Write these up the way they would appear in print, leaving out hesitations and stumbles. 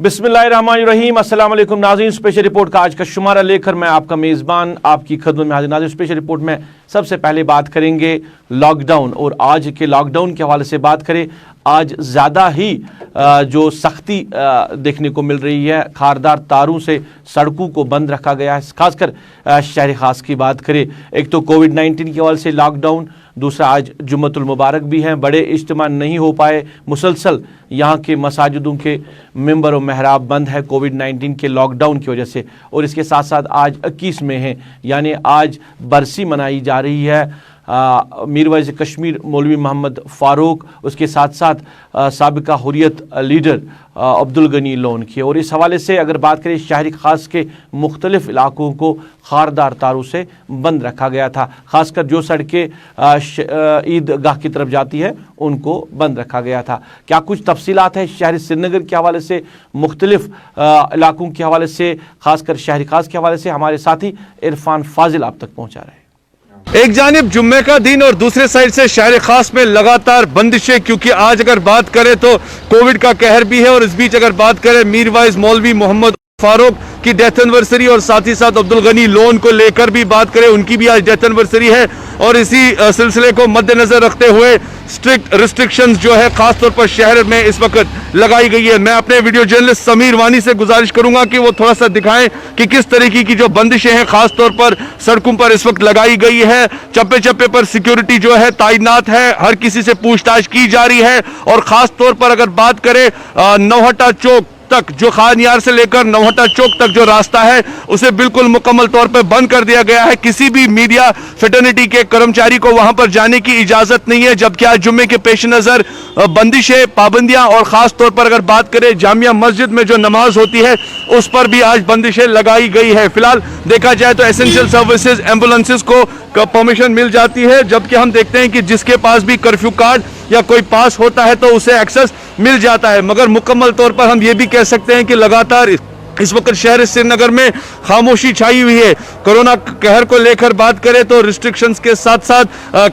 बिस्मिल्लाहिर्रहमानिर्रहीम। अस्सलाम वालेकुम नाज़रीन, स्पेशल रिपोर्ट का आज का शुमारा लेकर मैं आपका मेज़बान आपकी खिदमत में हाजिर। नाज़रीन, स्पेशल रिपोर्ट में सबसे पहले बात करेंगे लॉकडाउन और आज के लॉकडाउन के हवाले से बात करें। आज ज़्यादा ही जो सख्ती देखने को मिल रही है, खारदार तारों से सड़कों को बंद रखा गया है। खासकर शहर खास की बात करें, एक तो कोविड-19 के हवाले से लॉकडाउन, दूसरा आज जुम्मतुल मुबारक भी हैं, बड़े इज्तिमा नहीं हो पाए, मुसलसल यहाँ के मसाजिदों के मिंबर और महराब बंद है कोविड-19 के लॉकडाउन की वजह से। और इसके साथ साथ आज 21 में है, यानी आज बरसी मनाई जा रही है मीरवाइज कश्मीर मौलवी मोहम्मद फ़ारूक, उसके साथ साथ साबिका हुर्रियत लीडर अब्दुल गनी लोन की। और इस हवाले से अगर बात करें, शहरी खास के मुख्तलिफ इलाकों को खारदार तारों से बंद रखा गया था। खासकर जो सड़कें ईदगाह की तरफ जाती है उनको बंद रखा गया था। क्या कुछ तफसीलात है शहर श्रीनगर के हवाले से, मुख्तलिफ इलाकों के हवाले से, खासकर शहरी खास के हवाले से हमारे साथी इरफान फाजिल आप तक पहुँचा रहे हैं। एक जानिब जुम्मे का दिन और दूसरे साइड से शहर खास में लगातार बंदिशें, क्योंकि आज अगर बात करें तो कोविड का कहर भी है और इस बीच अगर बात करें मीरवाइज मौलवी मोहम्मद फारूक की डेथ एनिवर्सरी और साथ ही साथ अब्दुल गनी लोन को लेकर भी बात करें, उनकी भी आज डेथ एनिवर्सरी है। और इसी सिलसिले को मद्देनजर रखते हुए स्ट्रिक्ट रिस्ट्रिक्शंस जो है खासतौर पर शहर में इस वक्त लगाई गई है। मैं अपने वीडियो जर्नलिस्ट समीर वानी से गुजारिश करूंगा कि वो थोड़ा सा दिखाएं कि किस तरीके की जो बंदिशें हैं खासतौर पर सड़कों पर इस वक्त लगाई गई है। चप्पे चप्पे पर सिक्योरिटी जो है तैनात है, हर किसी से पूछताछ की जा रही है। और खासतौर पर अगर बात करें नौहट्टा चौक तक, जो खानियार से लेकर नौहट्टा चौक तक जो रास्ता है उसे बिल्कुल मुकम्मल तौर पर बंद कर दिया गया है। किसी भी मीडिया फ्रेटर्निटी के कर्मचारी को वहां पर जाने की इजाजत नहीं है, जबकि आज जुम्मे के पेश नजर बंदिशें, पाबंदियां और खास तौर पर अगर बात करें जामिया मस्जिद में जो नमाज होती है उस पर भी आज बंदिशें लगाई गई है। फिलहाल देखा जाए तो एसेंशियल सर्विसेज, एम्बुलेंसेज को परमिशन मिल जाती है, जबकि हम देखते हैं कि जिसके पास भी कर्फ्यू कार्ड या कोई पास होता है तो उसे एक्सेस मिल जाता है। मगर मुकम्मल तौर पर हम ये भी कह सकते हैं कि लगातार इस वक्त शहर श्रीनगर में खामोशी छाई हुई है। कोरोना कहर को लेकर बात करें तो रिस्ट्रिक्शंस के साथ साथ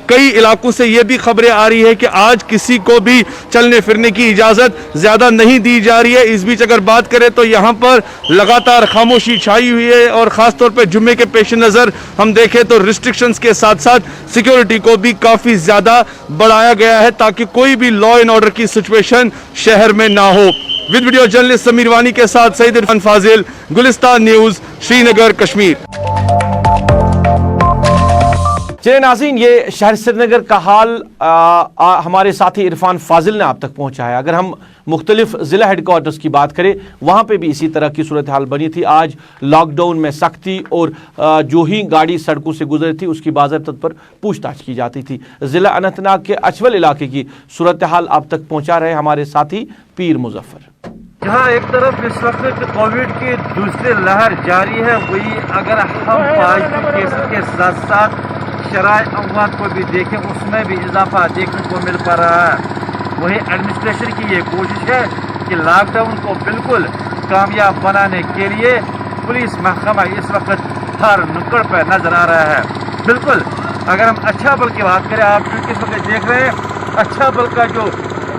कई इलाकों से ये भी खबरें आ रही है कि आज किसी को भी चलने फिरने की इजाज़त ज़्यादा नहीं दी जा रही है। इस बीच अगर बात करें तो यहाँ पर लगातार खामोशी छाई हुई है और ख़ासतौर पर जुम्मे के पेश नज़र हम देखें तो रिस्ट्रिक्शंस के साथ साथ सिक्योरिटी को भी काफ़ी ज़्यादा बढ़ाया गया है ताकि कोई भी लॉ एंड ऑर्डर की सिचुएशन शहर में ना हो। विद वीडियो जर्नलिस्ट समीर वानी के साथ सईद इरफान फाजिल, गुलिस्तान न्यूज़, श्रीनगर, कश्मीर। चलिए नाज़रीन, ये शहर श्रीनगर का हाल हमारे साथी इरफान फाजिल ने आप तक पहुंचाया। अगर हम मुख्तलिफ ज़िला हेडक्वार्टर्स की बात करें, वहाँ पे भी इसी तरह की सूरत हाल बनी थी। आज लॉकडाउन में सख्ती और जो ही गाड़ी सड़कों से गुजरी थी उसकी बाज़ाब्त पर पूछताछ की जाती थी। ज़िला अनंतनाग के अचवल इलाके की सूरत हाल आप तक पहुँचा रहे हमारे साथी पीर मुजफ्फर। जहाँ एक तरफ इस वक्त कोविड की दूसरी लहर जारी है, वही अगर हम पॉजिटिव केसेस के साथ साथ शराय अमवात को भी देखें उसमें भी इजाफा देखने को मिल पा रहा है। वही एडमिनिस्ट्रेशन की ये कोशिश है कि लॉकडाउन को बिल्कुल कामयाब बनाने के लिए पुलिस महकमा इस वक्त हर नुक्कड़ पर नजर आ रहा है। बिल्कुल अगर हम अच्छा बल की बात करें, आप जो इस वक्त देख रहे हैं अच्छा बल का जो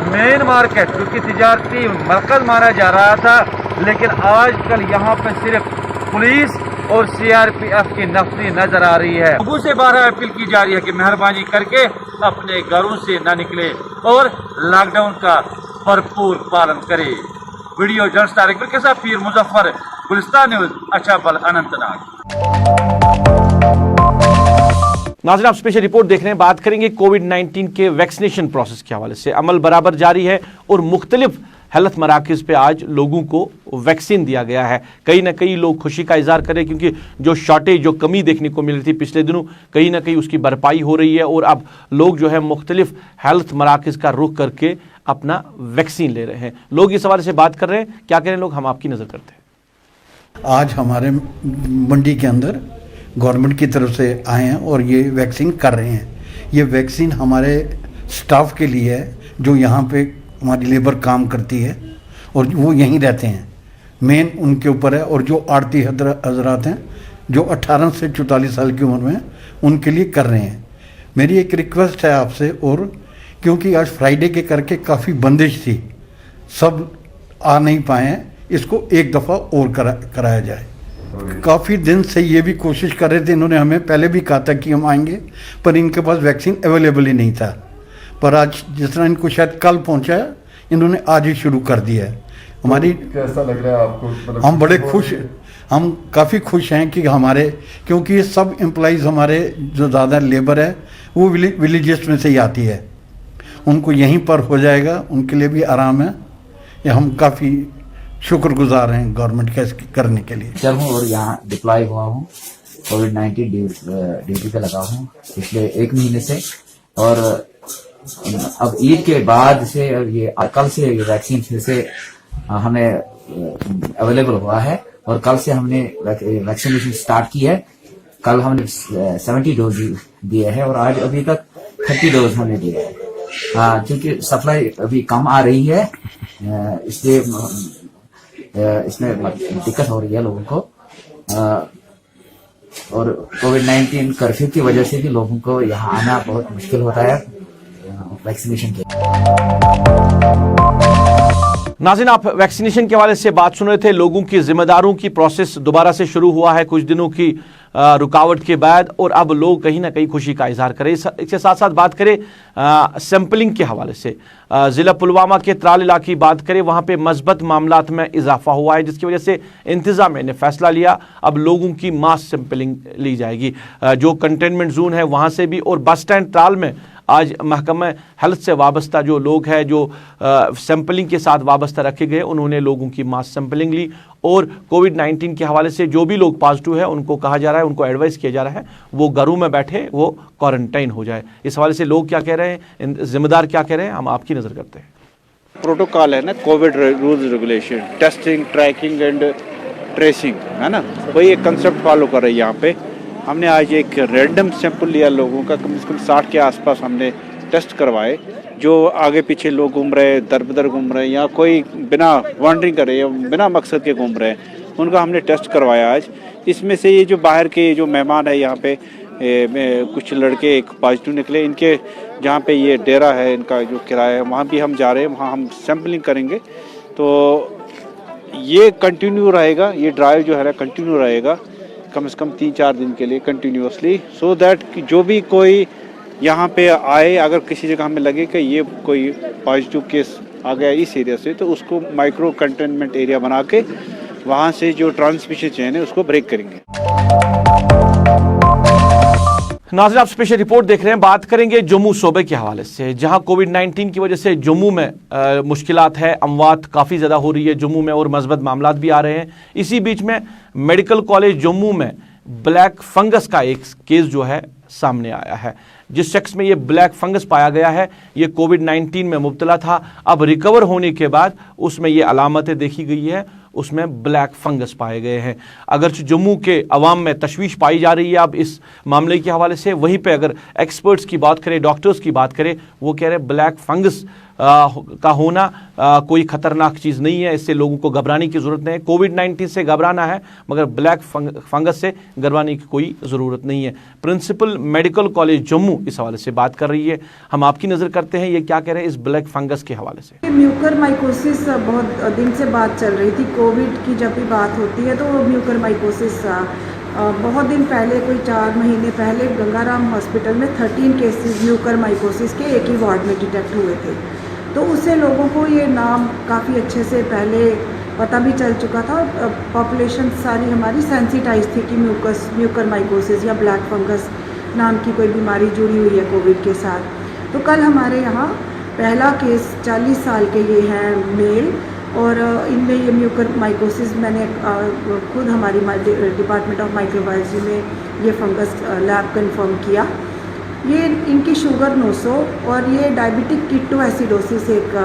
मेन मार्केट जो कि तिजारती मरकज माना जा रहा था, लेकिन आजकल यहाँ पर सिर्फ पुलिस और CRPF की नफरी नजर आ रही है। लोगों से बारह अपील की जा रही है कि मेहरबानी करके अपने घरों से न निकले और लॉकडाउन का भरपूर पालन करें। वीडियो जर्नलिस्ट तारिक के साथ पीर मुजफ्फर, गुलिस्तान न्यूज़, अछाबल, अनंतनाग। नाज़रीन, आप स्पेशल रिपोर्ट देख रहे हैं। बात करेंगे कोविड-19 के वैक्सीनेशन प्रोसेस के हवाले से। अमल बराबर जारी है और मुख्तलिफ हेल्थ मराकज़ पे आज लोगों को वैक्सीन दिया गया है। कहीं ना कहीं लोग खुशी का इजहार करें क्योंकि जो शॉर्टेज, जो कमी देखने को मिल रही थी पिछले दिनों, कहीं ना कहीं उसकी भरपाई हो रही है और अब लोग जो है मुख्तलिफ हेल्थ मराकज़ का रुख करके अपना वैक्सीन ले रहे हैं। लोग इस हवाले से बात कर रहे हैं, क्या करें लोग, हम आपकी नज़र करते हैं। आज हमारे मंडी के अंदर गवर्नमेंट की तरफ से आए हैं और ये वैक्सीन कर रहे हैं। ये वैक्सीन हमारे स्टाफ के लिए है जो यहाँ पे हमारी लेबर काम करती है और वो यहीं रहते हैं, मेन उनके ऊपर है। और जो आड़ती हजरात हैं जो 18 से 44 साल की उम्र में, उनके लिए कर रहे हैं। मेरी एक रिक्वेस्ट है आपसे, और क्योंकि आज फ्राइडे के करके काफ़ी बंदिश थी, सब आ नहीं पाए हैं, इसको एक दफ़ा और कराया जाए। काफ़ी दिन से ये भी कोशिश कर रहे थे, इन्होंने हमें पहले भी कहा था कि हम आएंगे, पर इनके पास वैक्सीन अवेलेबल ही नहीं था। पर आज जिस तरह इनको शायद कल पहुंचा है, इन्होंने आज ही शुरू कर दिया है। हमारी कैसा लग रहा है आपको? मतलब हम बड़े खुश, हम काफ़ी खुश हैं कि हमारे, क्योंकि ये सब एम्प्लॉइज़ हमारे जो ज़्यादा लेबर है वो विलेजेस में से ही आती है, उनको यहीं पर हो जाएगा, उनके लिए भी आराम है। ये हम काफ़ी शुक्रगुजार हैं गवर्नमेंट का इसके करने के लिए। जब हूँ और यहाँ डिप्लॉय हुआ हूँ, कोविड-19 ड्यूटी पे लगा हूँ पिछले 1 महीने से, और अब ईद के बाद से ये कल से ये वैक्सीन फिर से हमें अवेलेबल हुआ है, और कल से हमने वैक्सीनेशन स्टार्ट की है। कल हमने 70 डोज दिए हैं और आज अभी तक 30 डोज हमने दिए हैं। क्योंकि सप्लाई अभी कम आ रही है, इसलिए इसमें दिक्कत हो रही है लोगों को, और कोविड-19 कर्फ्यू की वजह से भी लोगों को यहाँ आना बहुत मुश्किल होता है वैक्सीनेशन के। नाज़रीन, आप वैक्सीनेशन के हवाले से बात सुन रहे थे। लोगों की जिम्मेदारों की प्रोसेस दोबारा से शुरू हुआ है कुछ दिनों की रुकावट के बाद, और अब लोग कहीं ना कहीं खुशी का इजहार करें। इसके साथ साथ बात करें सैंपलिंग के हवाले से, ज़िला पुलवामा के त्राल इलाके की बात करें, वहाँ पे मस्बत मामलात में इजाफा हुआ है, जिसकी वजह से इंतज़ामिया ने फैसला लिया अब लोगों की मास सैंपलिंग ली जाएगी। जो कंटेनमेंट जोन है वहाँ से भी, और बस स्टैंड त्राल में आज महकमा हेल्थ से वाबस्ता जो लोग हैं, जो सैंपलिंग के साथ वाबस्ता रखे गए, उन्होंने लोगों की मास सैंपलिंग ली, और कोविड-19 के हवाले से जो भी लोग पॉजिटिव है उनको कहा जा रहा है, उनको एडवाइस किया जा रहा है वो घरों में बैठे वो क्वारंटाइन हो जाए। इस हवाले से लोग क्या कह रहे हैं, जिम्मेदार क्या कह रहे हैं, हम आपकी नज़र करते हैं। प्रोटोकॉल है ना, Covid rules regulation, testing, tracking and tracing, है ना, वही एक कंसेप्ट फॉलो कर रहे हैं। यहाँ पे हमने आज एक रैंडम सैंपल लिया लोगों का, कम से कम 60 के आसपास हमने टेस्ट करवाए। जो आगे पीछे लोग घूम रहे, दर बदर घूम रहे, या कोई बिना वॉन्डरिंग करे या बिना मकसद के घूम रहे हैं, उनका हमने टेस्ट करवाया आज। इसमें से ये जो बाहर के जो मेहमान है यहाँ पे, कुछ लड़के एक पॉजिटिव निकले। इनके जहाँ पे ये डेरा है, इनका जो किराया है, वहाँ भी हम जा रहे हैं, वहाँ हम सैम्पलिंग करेंगे। तो ये कंटिन्यू रहेगा, ये ड्राइव जो है कंटिन्यू रहेगा कम से कम 3-4 दिन के लिए कंटिन्यूसली, सो दैट कि जो भी कोई यहाँ पे आए, अगर किसी जगह हमें लगे कि ये कोई पॉजिटिव केस आ गया इस एरिया से, तो उसको माइक्रो कंटेनमेंट एरिया बना के वहाँ से जो ट्रांसमिशन चेन है उसको ब्रेक करेंगे। नाज़रीन, आप स्पेशल रिपोर्ट देख रहे हैं। बात करेंगे जम्मू सूबे के हवाले से, जहां कोविड-19 की वजह से जम्मू में मुश्किलात है, अमवात काफ़ी ज़्यादा हो रही है जम्मू में, और मस्बत मामलात भी आ रहे हैं। इसी बीच में मेडिकल कॉलेज जम्मू में ब्लैक फंगस का एक केस जो है सामने आया है। जिस शख्स में ये ब्लैक फंगस पाया गया है, ये कोविड-19 में मुब्तला था। अब रिकवर होने के बाद उसमें ये अलामतें देखी गई है, उसमें ब्लैक फंगस पाए गए हैं। अगर जम्मू के अवाम में तशवीश पाई जा रही है अब इस मामले के हवाले से, वहीं पे अगर एक्सपर्ट्स की बात करें, डॉक्टर्स की बात करें, वो कह रहे हैं ब्लैक फंगस का होना कोई ख़तरनाक चीज़ नहीं है, इससे लोगों को घबराने की ज़रूरत नहीं है। कोविड-19 से घबराना है, मगर ब्लैक फंगस से घबराने की कोई ज़रूरत नहीं है। प्रिंसिपल मेडिकल कॉलेज जम्मू इस हवाले से बात कर रही है, हम आपकी नज़र करते हैं ये क्या कह रहे हैं इस ब्लैक फंगस के हवाले से। म्यूकरमाइकोसिस बहुत दिन से बात चल रही थी। कोविड की जब भी बात होती है तो म्यूकरमाइकोसिस बहुत दिन पहले, कोई 4 महीने पहले गंगाराम हॉस्पिटल में 13 केसेस म्यूकरमाइकोसिस के एक ही वार्ड में डिटेक्ट हुए थे। तो उससे लोगों को ये नाम काफ़ी अच्छे से पहले पता भी चल चुका था। पॉपुलेशन सारी हमारी सेंसिटाइज थी कि म्यूकरमाइकोसिस या ब्लैक फंगस नाम की कोई बीमारी जुड़ी हुई है कोविड के साथ। तो कल हमारे यहाँ पहला केस 40 साल के ये हैं मेल, और इनमें ये म्यूकरमाइकोसिस मैंने खुद हमारी डिपार्टमेंट ऑफ माइक्रोबायोलॉजी में ये फंगस लैब कंफर्म किया। ये इनकी शुगर 900 और ये डायबिटिक कीटोएसिडोसिस एक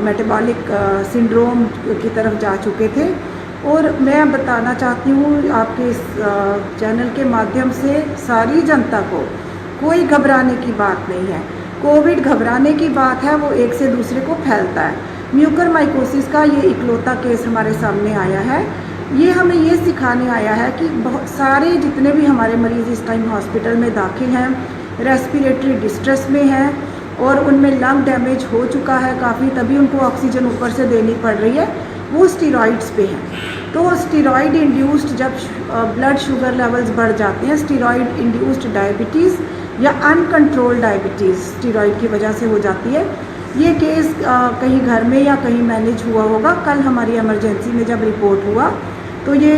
मेटाबॉलिक सिंड्रोम की तरफ जा चुके थे। और मैं बताना चाहती हूँ आपके इस चैनल के माध्यम से सारी जनता को, कोई घबराने की बात नहीं है। कोविड घबराने की बात है, वो एक से दूसरे को फैलता है। म्यूकरमाइकोसिस का ये इकलौता केस हमारे सामने आया है। ये हमें ये सिखाने आया है कि बहुत सारे जितने भी हमारे मरीज़ इस टाइम हॉस्पिटल में दाखिल हैं, रेस्पिरेटरी डिस्ट्रेस में हैं और उनमें लंग डैमेज हो चुका है काफ़ी, तभी उनको ऑक्सीजन ऊपर से देनी पड़ रही है। वो स्टीरॉइड्स पे हैं। तो स्टीरॉइड इंड्यूस्ड जब ब्लड शुगर लेवल्स बढ़ जाते हैं, स्टीरॉइड इंड्यूस्ड डायबिटीज़ या अनकंट्रोल्ड डायबिटीज़ स्टीरॉइड की वजह से हो जाती है। ये केस कहीं घर में या कहीं मैनेज हुआ होगा। कल हमारी इमरजेंसी में जब रिपोर्ट हुआ तो ये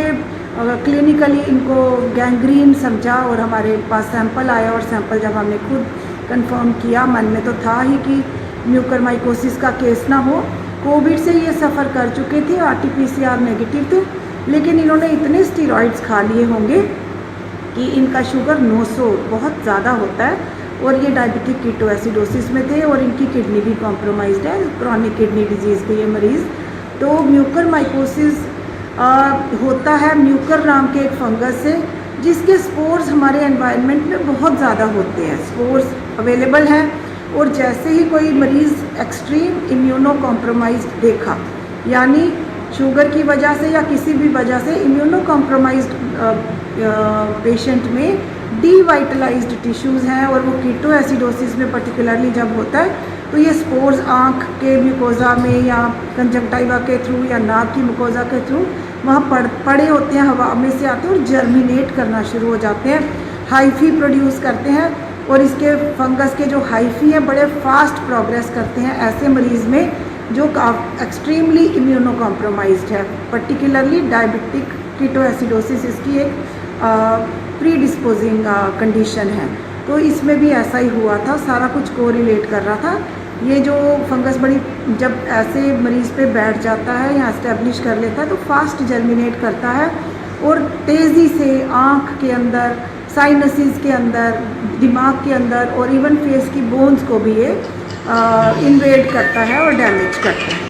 क्लिनिकली इनको गैंग्रीन समझा और हमारे पास सैंपल आया, और सैंपल जब हमने खुद कंफर्म किया, मन में तो था ही कि म्यूकरमाइकोसिस का केस ना हो। कोविड से ये सफ़र कर चुके थे, RT-PCR नेगेटिव थे, लेकिन इन्होंने इतने स्टीरॉइड्स खा लिए होंगे कि इनका शुगर 900 बहुत ज़्यादा होता है, और ये डायबिटिक कीटोएसिडोसिस में थे और इनकी किडनी भी कॉम्प्रोमाइज्ड है, क्रॉनिक किडनी डिजीज़ के ये मरीज़। तो म्यूकरमाइकोसिस होता है म्यूकर नाम के एक फंगस से, जिसके स्पोर्स हमारे एनवायरनमेंट में बहुत ज़्यादा होते हैं, स्पोर्स अवेलेबल हैं। और जैसे ही कोई मरीज़ एक्सट्रीम इम्यूनो कॉम्प्रोमाइज्ड देखा, यानी शुगर की वजह से या किसी भी वजह से इम्यूनो कॉम्प्रोमाइज्ड पेशेंट में डीवाइटलाइज्ड टिश्यूज़ हैं, और वो कीटोएसिडोसिस में पर्टिकुलरली जब होता है तो ये स्पोर्स आँख के म्यूकोज़ा में या कंजक्टिवा के थ्रू या नाक की म्यूकोज़ा के थ्रू वहाँ पड़े होते हैं, हवा में से आते हैं और जर्मिनेट करना शुरू हो जाते हैं, हाइफी प्रोड्यूस करते हैं। और इसके फंगस के जो हाइफी हैं बड़े फास्ट प्रोग्रेस करते हैं ऐसे मरीज़ में जो एक्सट्रीमली इम्यूनो कॉम्प्रोमाइज्ड है, पर्टिकुलरली डायबिटिक कीटोएसिडोसिस इसकी एक प्री डिस्पोजिंग कंडीशन है। तो इसमें भी ऐसा ही हुआ था, सारा कुछ कोरिलेट कर रहा था। ये जो फंगस बड़ी जब ऐसे मरीज़ पे बैठ जाता है या एस्टेब्लिश कर लेता है तो फास्ट जर्मिनेट करता है और तेज़ी से आँख के अंदर, साइनसिस के अंदर, दिमाग के अंदर और इवन फेस की बोन्स को भी ये इन्वेड करता है और डैमेज करता है।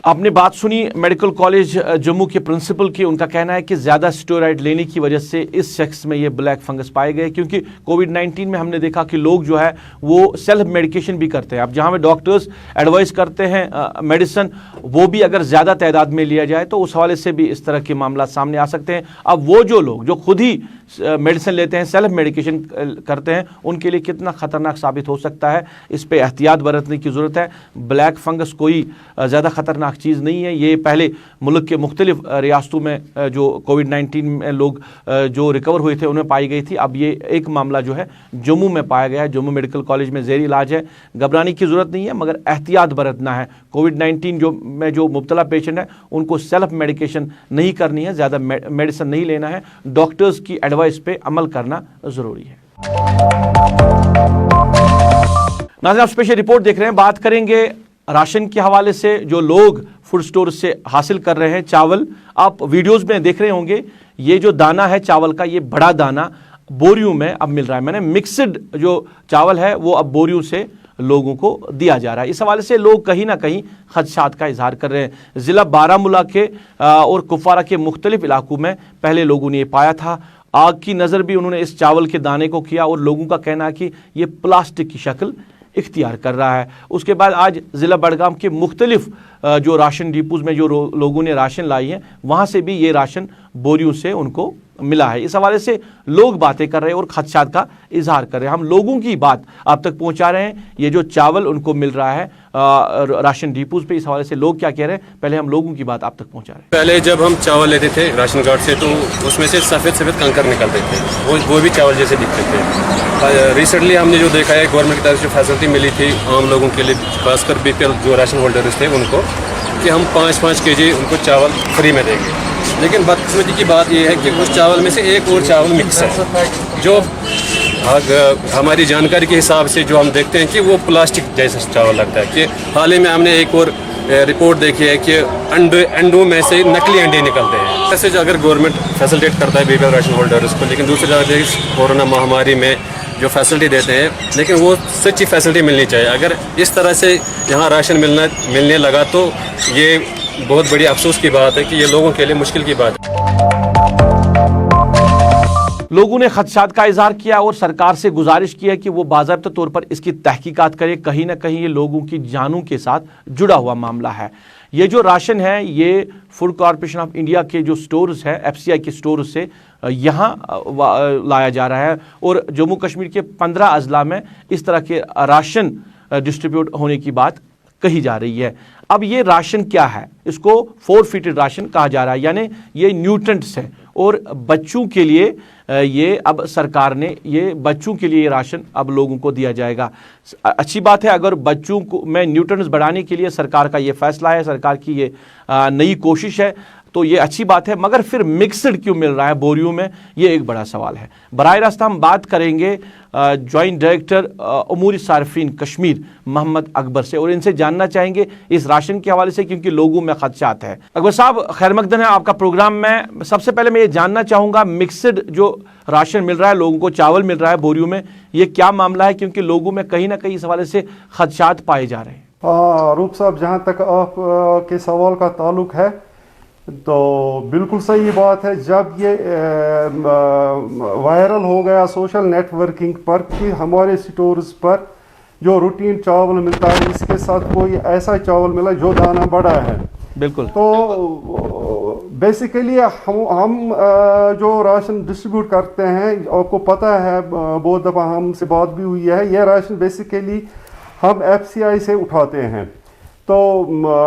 आपने बात सुनी मेडिकल कॉलेज जम्मू के प्रिंसिपल की। उनका कहना है कि ज़्यादा स्टेरॉइड लेने की वजह से इस शख्स में ये ब्लैक फंगस पाए गए, क्योंकि कोविड-19 में हमने देखा कि लोग जो है वो सेल्फ मेडिकेशन भी करते हैं। अब जहाँ पे डॉक्टर्स एडवाइस करते हैं मेडिसिन, वो भी अगर ज़्यादा तादाद में लिया जाए तो उस हवाले से भी इस तरह के मामला सामने आ सकते हैं। अब वो जो लोग जो खुद ही मेडिसिन लेते हैं, सेल्फ मेडिकेशन करते हैं, उनके लिए कितना ख़तरनाक साबित हो सकता है, इस पर एहतियात बरतने की ज़रूरत है। ब्लैक फंगस कोई ज़्यादा ख़तरनाक चीज़ नहीं है। ये पहले मुल्क के मुख्तलिफ रियासतों में जो कोविड-19 में लोग जो रिकवर हुए थे उनमें पाई गई थी। अब ये एक मामला जो है जम्मू में पाया गया है, जम्मू मेडिकल कॉलेज में ज़ेर इलाज है। घबराने की ज़रूरत नहीं है, मगर एहतियात बरतना है। कोविड-19 जो मुब्तला पेशेंट है उनको सेल्फ मेडिकेशन नहीं करनी है, ज़्यादा मेडिसिन नहीं लेना है, डॉक्टर्स की एडवाइस पे अमल करना ज़रूरी है। नाज़रीन, आप स्पेशल रिपोर्ट देख रहे हैं। बात करेंगे राशन के हवाले से। जो लोग फूड स्टोर से हासिल कर रहे हैं चावल, आप वीडियोस में देख रहे होंगे, ये जो दाना है चावल का, ये बड़ा दाना बोरियों में अब मिल रहा है। मैंने मिक्सड जो चावल है वो अब बोरियों से लोगों को दिया जा रहा है। इस हवाले से लोग कहीं ना कहीं खदशात का इजहार कर रहे हैं। ज़िला बारामूला के और कुपवारा के मुख्तलिफ इलाकों में पहले लोगों ने ये पाया था। आग की नज़र भी उन्होंने इस चावल के दाने को किया और लोगों का कहना है कि ये प्लास्टिक की शक्ल इख्तियार कर रहा है। उसके बाद आज ज़िला बड़गाम के मुख्तलिफ जो राशन डिपोज में जो लोगों ने राशन लाई है, वहाँ से भी ये राशन बोरियों से उनको मिला है। इस हवाले से लोग बातें कर रहे हैं और खदशात का इजहार कर रहे हैं। हम लोगों की बात आप तक पहुँचा रहे हैं। ये जो चावल उनको मिल रहा है राशन डिपोज पे, इस हवाले से लोग क्या कह रहे हैं, पहले हम लोगों की बात आप तक पहुँचा रहे हैं। पहले जब हम चावल लेते थे राशन कार्ड से तो उसमें से सफ़ेद सफ़ेद कंकर निकलते थे, वो भी चावल जैसे दिखते थे। रिसेंटली हमने जो देखा है, गवर्नमेंट की तरफ से फैसिलिटी मिली थी आम लोगों के लिए, खासकर BPL जो राशन होल्डर्स थे उनको, कि हम 5-5 kg उनको चावल फ्री में देंगे। लेकिन बदकिस्मती की बात यह है कि उस चावल में से एक और चावल मिक्स है, जो हमारी जानकारी के हिसाब से जो हम देखते हैं कि वो प्लास्टिक जैसा चावल लगता है। कि हाल ही में हमने एक और रिपोर्ट देखी है कि अंडों में से नकली अंडे निकलते हैं। ऐसे जो अगर गवर्नमेंट फैसिलिटेट करता है BPL राशन होल्डर्स को, लेकिन दूसरी जगह कोरोना महामारी में जो फैसिलिटी देते हैं, लेकिन वो सच्ची फैसिलिटी मिलनी चाहिए। अगर इस तरह से यहाँ राशन मिलने लगा तो ये बहुत बड़ी अफसोस की बात है कि ये लोगों के लिए मुश्किल की बात है। लोगों ने खदशात का इजहार किया और सरकार से गुजारिश की है कि वो बाज़ाब्ता तौर पर इसकी तहकीकात करे। कहीं ना कहीं ये लोगों की जानों के साथ जुड़ा हुआ मामला है। ये जो राशन है ये फूड कॉरपोरेशन ऑफ इंडिया के जो स्टोर्स है, FCI के स्टोर्स से यहाँ लाया जा रहा है और जम्मू कश्मीर के 15 अजला में इस तरह के राशन डिस्ट्रीब्यूट होने की बात कही जा रही है। अब ये राशन क्या है? इसको फोरफिटेड राशन कहा जा रहा है, यानी ये न्यूट्रेंट्स है और बच्चों के लिए ये अब सरकार ने ये बच्चों के लिए ये राशन अब लोगों को दिया जाएगा। अच्छी बात है, अगर बच्चों को में न्यूट्रिएंट्स बढ़ाने के लिए सरकार का ये फैसला है, सरकार की ये नई कोशिश है, तो ये अच्छी बात है। मगर फिर मिक्सड क्यों मिल रहा है बोरियों में, ये एक बड़ा सवाल है। बराह रास्त हम बात करेंगे जॉइंट डायरेक्टर उमूर सार्फिन कश्मीर मोहम्मद अकबर से और इनसे जानना चाहेंगे इस राशन के हवाले से, क्योंकि लोगों में खदशात है। अकबर साहब, खैर मकदम है आपका प्रोग्राम में। सबसे पहले मैं ये जानना चाहूँगा, मिक्सड जो राशन मिल रहा है लोगों को, चावल मिल रहा है बोरियों में, ये क्या मामला है? क्योंकि लोगों में कहीं ना कहीं इस हवाले से खदशात पाए जा रहे हैं। रूप साहब, जहाँ तक आप के सवाल का ताल्लुक है तो बिल्कुल सही बात है। जब ये वायरल हो गया सोशल नेटवर्किंग पर कि हमारे स्टोर्स पर जो रूटीन चावल मिलता है इसके साथ कोई ऐसा चावल मिला जो दाना बड़ा है, बिल्कुल, तो बेसिकली हम जो राशन डिस्ट्रीब्यूट करते हैं, आपको पता है बहुत दफ़ा हमसे बात भी हुई है, यह राशन बेसिकली हम FCI से उठाते हैं। तो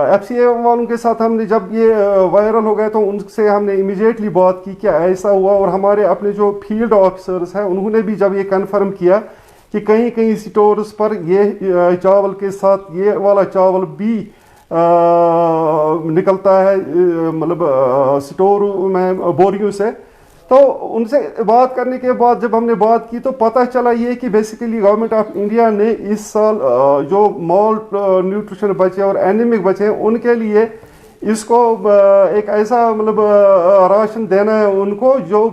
FCI वालों के साथ हमने जब ये वायरल हो गया तो उनसे हमने इमीडिएटली बात की कि ऐसा हुआ, और हमारे अपने जो फील्ड ऑफिसर्स हैं उन्होंने भी जब ये कंफर्म किया कि कहीं कहीं स्टोर्स पर ये चावल के साथ ये वाला चावल भी निकलता है, मतलब स्टोर में बोरियों से, तो उनसे बात करने के बाद जब हमने बात की तो पता चला ये कि बेसिकली गवर्नमेंट ऑफ इंडिया ने इस साल जो मॉल न्यूट्रिशन बचे और एनीमिक बचे हैं उनके लिए इसको एक ऐसा मतलब राशन देना है उनको जो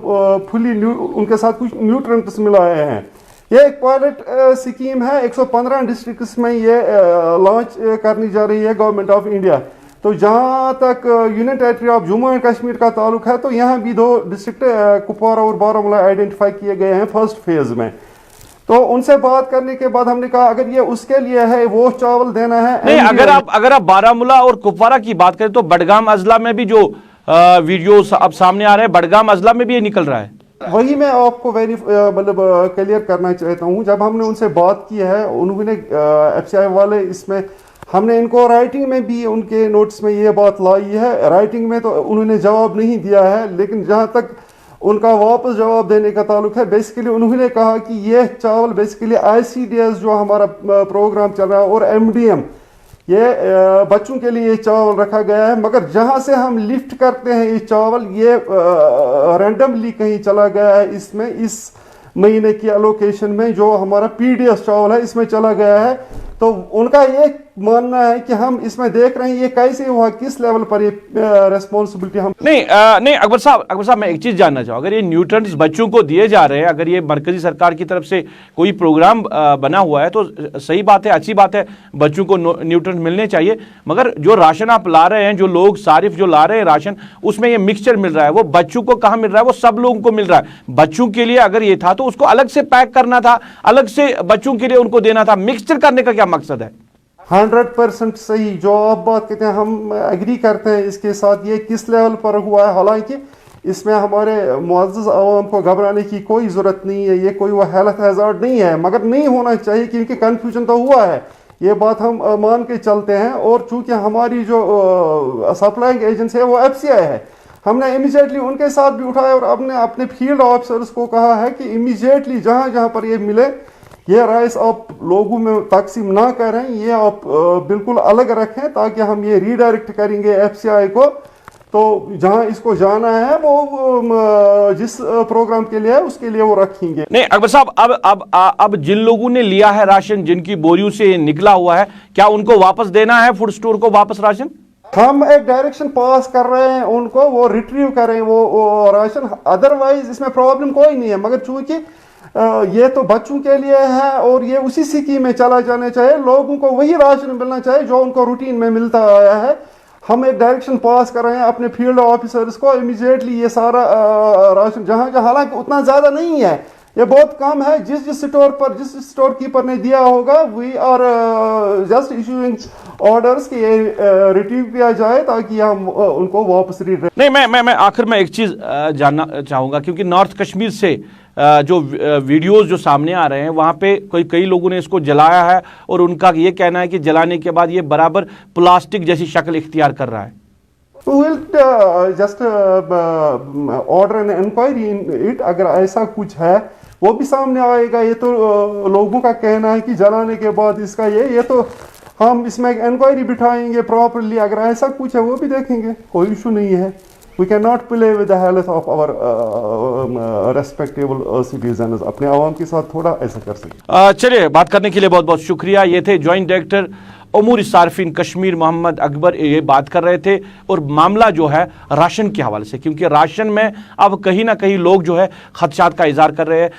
फुली उनके साथ कुछ न्यूट्रिएंट्स मिलाए हैं। ये एक पायलट स्कीम है, 115 डिस्ट्रिक्ट्स में ये लॉन्च करनी जा रही है गवर्नमेंट ऑफ इंडिया। तो जहाँ तक union territory of Jammu and Kashmir का ताल्लुक है तो यहाँ भी 2 डिस्ट्रिक्ट कुपवारा और बारामूला आइडेंटिफाई किए गए हैं फर्स्ट फेज में। तो उनसे बात करने के बाद हमने कहा अगर ये उसके लिए है वो चावल देना है नहीं, अगर आप बारामूला और कुपवारा की बात करें तो बडगाम अजला में भी जो वीडियोस अब सामने आ रहे हैं, बडगाम अजला में भी ये निकल रहा है। वही मैं आपको मतलब क्लियर करना चाहता हूँ। जब हमने उनसे बात की है उन्होंने FCI वाले, इसमें हमने इनको राइटिंग में भी उनके नोट्स में ये बात लाई है, राइटिंग में तो उन्होंने जवाब नहीं दिया है, लेकिन जहाँ तक उनका वापस जवाब देने का ताल्लुक है, बेसिकली उन्होंने कहा कि ये चावल बेसिकली ICDS जो हमारा प्रोग्राम चल रहा है और MDM, ये बच्चों के लिए चावल रखा गया है, मगर जहाँ से हम लिफ्ट करते हैं ये चावल ये रैंडमली कहीं चला गया है, इसमें इस महीने की एलोकेशन में जो हमारा PDS चावल है इसमें चला गया है। तो उनका ये मानना है कि हम इसमें देख रहे हैं ये कैसे हुआ, किस लेवल पर ये रेस्पॉन्सिबिलिटी हम नहीं अकबर साहब मैं एक चीज जानना चाहूँ, अगर ये न्यूट्रिएंट्स बच्चों को दिए जा रहे हैं, अगर ये मरकजी सरकार की तरफ से कोई प्रोग्राम बना हुआ है तो सही बात है, अच्छी बात है, बच्चों को न्यूट्रिएंट्स मिलने चाहिए। मगर जो राशन आप ला रहे हैं, जो लोग सारिफ जो ला रहे हैं राशन, उसमें ये मिक्सचर मिल रहा है, वो बच्चों को कहाँ मिल रहा है? वो सब लोगों को मिल रहा है। बच्चों के लिए अगर ये था तो उसको अलग से पैक करना था, अलग से बच्चों के लिए उनको देना था। मिक्सचर करने का क्या मकसद है? 100% सही जो आप बात कहते हैं, हम एग्री करते हैं इसके साथ। ये किस लेवल पर हुआ है, हालांकि इसमें हमारे मुअज़्ज़ज़ अवाम को घबराने की कोई ज़रूरत नहीं है, ये कोई वो हेल्थ हैज़ार्ड नहीं है, मगर नहीं होना चाहिए क्योंकि कन्फ्यूजन तो हुआ है, ये बात हम मान के चलते हैं। और चूँकि हमारी जो सप्लाइंग एजेंसी है वो FCI है, हमने इमीडिएटली उनके साथ भी उठाया और अपने फील्ड ऑफिसर्स को कहा है कि इमीडिएटली जहाँ जहाँ पर ये मिले ये राइस आप लोगों में तकसीम ना करें, ये आप बिल्कुल अलग रखें ताकि हम ये रीडायरेक्ट करेंगे FCI को। तो जहां इसको जाना है वो जिस प्रोग्राम के लिए है उसके लिए वो रखेंगे। नहीं अकबर साहब, अब जिन लोगों ने लिया है राशन, जिनकी बोरियों से निकला हुआ है, क्या उनको वापस देना है फूड स्टोर को वापस राशन? हम एक डायरेक्शन पास कर रहे हैं उनको, वो रिट्रीव करें वो राशन, अदरवाइज इसमें प्रॉब्लम कोई नहीं है। मगर चूंकि ये तो बच्चों के लिए है और ये उसी स्कीम में चला जाना चाहिए, लोगों को वही राशन मिलना चाहिए जो उनको रूटीन में मिलता आया है। हम एक डायरेक्शन पास कर रहे हैं अपने फील्ड ऑफिसर्स को, इमीडिएटली ये सारा राशन जहाँ हालांकि उतना ज़्यादा नहीं है, ये बहुत कम है। जिस स्टोर कीपर ने दिया होगा, we are just issuing orders कि ये रिट्रीव किया जाए ताकि हम उनको वापस नहीं, मैं आखिर में एक चीज़ जानना चाहूँगा, क्योंकि नॉर्थ कश्मीर से जो वीडियोस जो सामने आ रहे हैं वहाँ पे कई लोगों ने इसको जलाया है और उनका ये कहना है कि जलाने के बाद ये बराबर प्लास्टिक जैसी शक्ल इख्तियार कर रहा है। We will just order an inquiry in it। अगर ऐसा कुछ है वो भी सामने आएगा। ये तो लोगों का कहना है कि जलाने के बाद इसका ये तो हम इसमें एक इंक्वायरी बिठाएंगे प्रॉपरली। अगर ऐसा कुछ है वो भी देखेंगे, कोई इशू नहीं है। We cannot play with the health of our respectable citizens। अपने आवाम के साथ थोड़ा ऐसा कर सकते। चलिए, बात करने के लिए बहुत बहुत शुक्रिया। ये थे जॉइंट डायरेक्टर उमूर सार्फिन कश्मीर मोहम्मद अकबर, ये बात कर रहे थे। और मामला जो है राशन के हवाले से, क्योंकि राशन में अब कहीं ना कहीं लोग जो है खदशात का इजहार कर रहे हैं।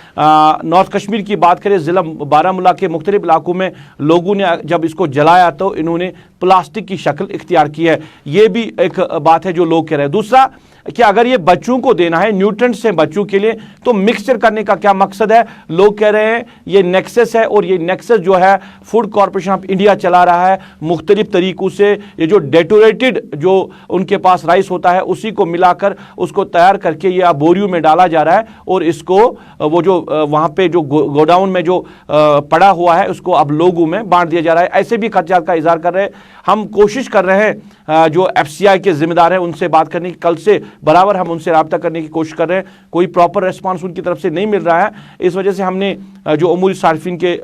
नॉर्थ कश्मीर की बात करें, ज़िला बारामूला के मुख्तलिफ इलाकों में लोगों ने जब इसको जलाया तो इन्होंने प्लास्टिक की शक्ल इख्तियार की है। ये भी एक बात है जो लोग कह रहे हैं। दूसरा कि अगर ये बच्चों को देना है, न्यूट्रेंट्स हैं बच्चों के लिए, तो मिक्सचर करने का क्या मकसद है? लोग कह रहे हैं ये नेक्सस है, और ये नेक्सस जो है फूड कॉरपोरेशन ऑफ इंडिया चला रहा है मुख्तलिफ तरीक़ों से। ये जो डेटोरेटेड जो उनके पास राइस होता है उसी को मिलाकर उसको तैयार करके ये बोरियों में डाला जा रहा है, और इसको वो जो वहाँ पे जो गोडाउन में जो पड़ा हुआ है उसको अब लोगों में बांट दिया जा रहा है। ऐसे भी खदशात का इजहार कर रहे हैं। हम कोशिश कर रहे हैं जो FCI के जिम्मेदार हैं उनसे बात करने की, कल से बराबर हम उनसे रब्ता करने की कोशिश कर रहे हैं। कोई प्रॉपर रिस्पांस उनकी तरफ से नहीं मिल रहा है। इस वजह से हमने जो उमूर सार्फिन के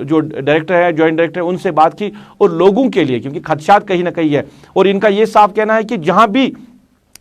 जो डायरेक्टर है, जॉइंट डायरेक्टर है, उनसे बात की। और लोगों के लिए, क्योंकि खदशात कहीं ना कहीं है, और इनका ये साफ कहना है कि जहां भी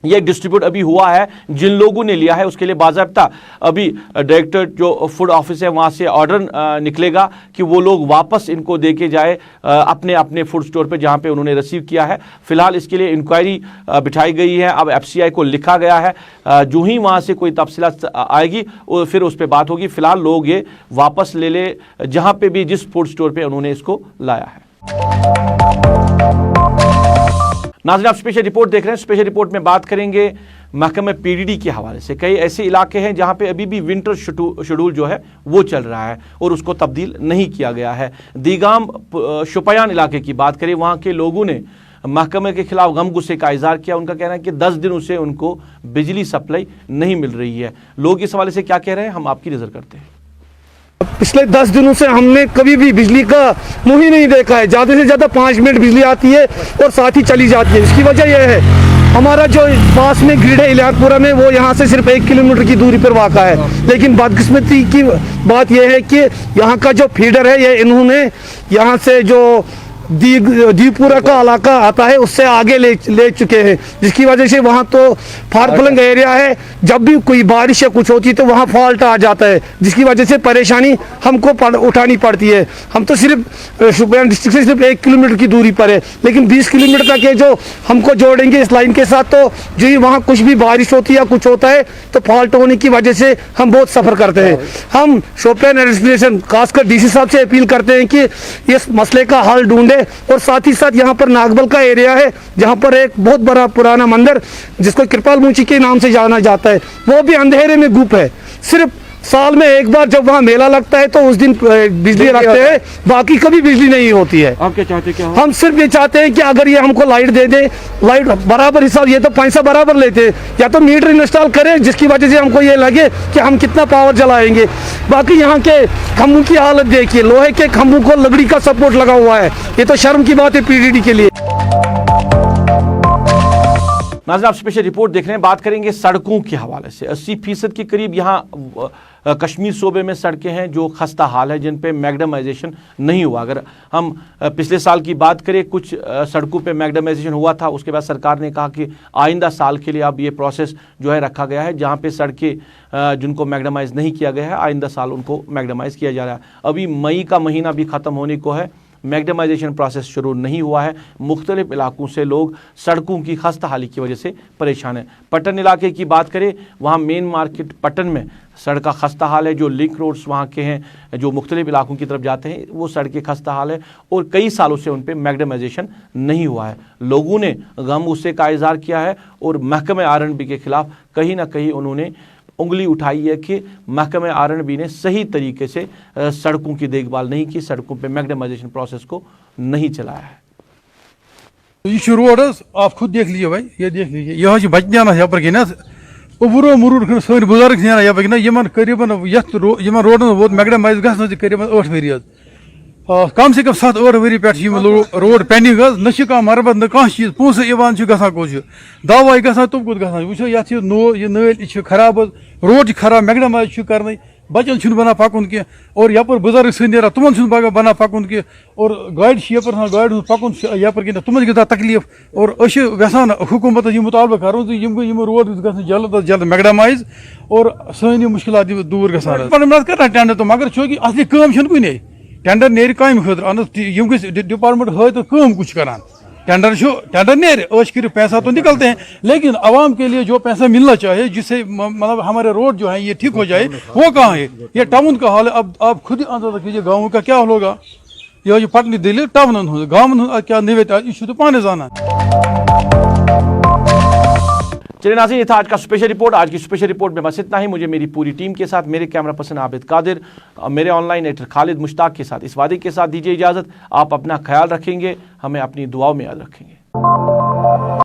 ये डिस्ट्रीब्यूट अभी हुआ है, जिन लोगों ने लिया है उसके लिए बाज़ाब्ता अभी डायरेक्टर जो फूड ऑफिस है वहाँ से ऑर्डर निकलेगा कि वो लोग वापस इनको दे के जाए अपने अपने फूड स्टोर पे जहाँ पे उन्होंने रिसीव किया है। फिलहाल इसके लिए इंक्वायरी बिठाई गई है। अब FCI को लिखा गया है, जो ही वहाँ से कोई तफसीलात आएगी और फिर उस पर बात होगी। फिलहाल लोग ये वापस ले ले जहाँ पे भी जिस फूड स्टोर पर उन्होंने इसको लाया है। नाज़रीन, आप स्पेशल रिपोर्ट देख रहे हैं। स्पेशल रिपोर्ट में बात करेंगे महकमे PDD के हवाले से। कई ऐसे इलाके हैं जहां पे अभी भी विंटर शेड्यूल जो है वो चल रहा है और उसको तब्दील नहीं किया गया है। दीगाम शुपयान इलाके की बात करें, वहां के लोगों ने महकमे के खिलाफ गम गुस्से का इजहार किया। उनका कहना है कि 10 दिनों से उनको बिजली सप्लाई नहीं मिल रही है। लोग इस हवाले से क्या कह रहे हैं, हम आपकी नज़र करते हैं। पिछले 10 दिनों से हमने कभी भी बिजली का मुंह ही नहीं देखा है। ज़्यादा से ज़्यादा 5 मिनट बिजली आती है और साथ ही चली जाती है। इसकी वजह यह है, हमारा जो पास में ग्रिड है इलाजपुरा में, वो यहाँ से सिर्फ 1 किलोमीटर की दूरी पर वाक़ा है। लेकिन बदकिस्मती की बात यह है कि यहाँ का जो फीडर है, ये इन्होंने यहाँ से जो दीपुरा का इलाका आता है उससे आगे ले चुके हैं, जिसकी वजह से वहाँ तो फारफलंग एरिया है। जब भी कोई बारिश या कुछ होती है तो वहाँ फॉल्ट आ जाता है, जिसकी वजह से परेशानी हमको उठानी पड़ती है। हम तो सिर्फ शुपियान डिस्ट्रिक्ट से सिर्फ 1 किलोमीटर की दूरी पर है, लेकिन 20 किलोमीटर तक है जो हमको जोड़ेंगे इस लाइन के साथ। तो जो ही वहाँ कुछ भी बारिश होती है या कुछ होता है तो फॉल्ट होने की वजह से हम बहुत सफ़र करते हैं। हम शोपियान एडमिनिस्ट्रेशन खासकर DC साहब से अपील करते हैं कि इस मसले का हल ढूंढे। और साथ ही साथ यहाँ पर नागबल का एरिया है जहाँ पर एक बहुत बड़ा पुराना मंदिर जिसको कृपाल मुंशी के नाम से जाना जाता है, वो भी अंधेरे में गुप है। सिर्फ साल में एक बार जब वहाँ मेला लगता है तो उस दिन बिजली रखते हैं, बाकी कभी बिजली नहीं होती है। आप क्या चाहते हैं? क्या हम सिर्फ ये चाहते हैं कि अगर ये हमको लाइट दे दे, लाइट बराबर हिसाब, ये तो पैसा बराबर लेते हैं, या तो मीटर इंस्टॉल करें जिसकी वजह से हमको ये लगे कि हम कितना पावर जलाएंगे। बाकी यहाँ के खम्भों की हालत देखिए, लोहे के खम्भों को लकड़ी का सपोर्ट लगा हुआ है। ये तो शर्म की बात है PDD के लिए। नाज़रीन, आप स्पेशल रिपोर्ट देख रहे हैं। बात करेंगे सड़कों के हवाले से। 80% के करीब यहाँ कश्मीर सूबे में सड़कें हैं जो खस्ता हाल है, जिन पे मैगडमाइजेशन नहीं हुआ। अगर हम पिछले साल की बात करें, कुछ सड़कों पे मैगडमाइजेशन हुआ था, उसके बाद सरकार ने कहा कि आइंदा साल के लिए अब ये प्रोसेस जो है रखा गया है, जहाँ पे सड़कें जिनको मैगडमाइज नहीं किया गया है आइंदा साल उनको मैगडमाइज किया जा रहा है। अभी मई का महीना भी ख़त्म होने को है, मैगडमाइजेशन प्रोसेस शुरू नहीं हुआ है। मुख्तलिफ इलाकों से लोग सड़कों की खस्ता हाली की वजह से परेशान हैं। पटन इलाके की बात करें, वहाँ मेन मार्केट पटन में सड़क का खस्ता हाल है। जो लिंक रोड्स वहाँ के हैं जो मुख्तलिफ इलाकों की तरफ जाते हैं, वो सड़कें खस्ता हाल है और कई सालों से उन पर मैगडमाइजेशन नहीं हुआ है। लोगों ने गम गुस्से का इजहार किया है और महकमे R&B के खिलाफ कहीं ना कहीं उन्होंने उंगली उठाई है कि महकमे R&B ने सही तरीके से सड़कों की देखभाल नहीं की, सड़कों पे मैग्नेमाइजेशन प्रोसेस को नहीं चलाया है। ये रोड आप खुद देख लीजिए भाई, ये देख लीजिए, यह बचना यपर गिन उबरो मुरूर सर बुजुर्ग ना यपर गिन यमन करीबन यमन रोडन वोत मैग्नेमाइज गसन करीबन 8 वरी कम से कम 7-8 वरी पे रोड पेंडिंग न मरम्मत न कह चीज पोस गसान कोच दवा गसान तुम कुत गसान वो ये नो ये नल खराब रोड खराब मैग्नेमाइज कर बचन बना पकुन कह और यपर बुजुर्ग सर तुम पगह बना पकुन कह और गाड़ यपर गाड़ पकुन यपर कह तुम गा तकलीफ और यसान हुकूमत यह मुतालबा कर रोड गल जल्द अज जल्द मैग्नेमाइज और सन मुश्किल दूर गसान कर टेंडर तो मगर चूंकि असली कम कुने टेंडर नेर काम खुद डिपार्टमेंट है तो कम कुछ करान टेंडर नेर ऐश कर पैसा तो निकलते हैं, लेकिन आवाम के लिए जो पैसा मिलना चाहिए जिससे मतलब हमारे रोड जो है ये ठीक हो जाए वो कहाँ है। ये टाउन का हाल है। अब आप खुद ही अंदाजा कीजिए गाँव का क्या होगा। यह जो पटनी दिल्ली टाउन गाँव क्या निवेद तो पाने जाना। चलिए नाज़रीन, ये था आज का स्पेशल रिपोर्ट। आज की स्पेशल रिपोर्ट में बस इतना ही। मुझे मेरी पूरी टीम के साथ, मेरे कैमरा पर्सन आबिद कादिर, मेरे ऑनलाइन एडिटर खालिद मुश्ताक के साथ इस वादे के साथ दीजिए इजाज़त। आप अपना ख्याल रखेंगे, हमें अपनी दुआओं में याद रखेंगे।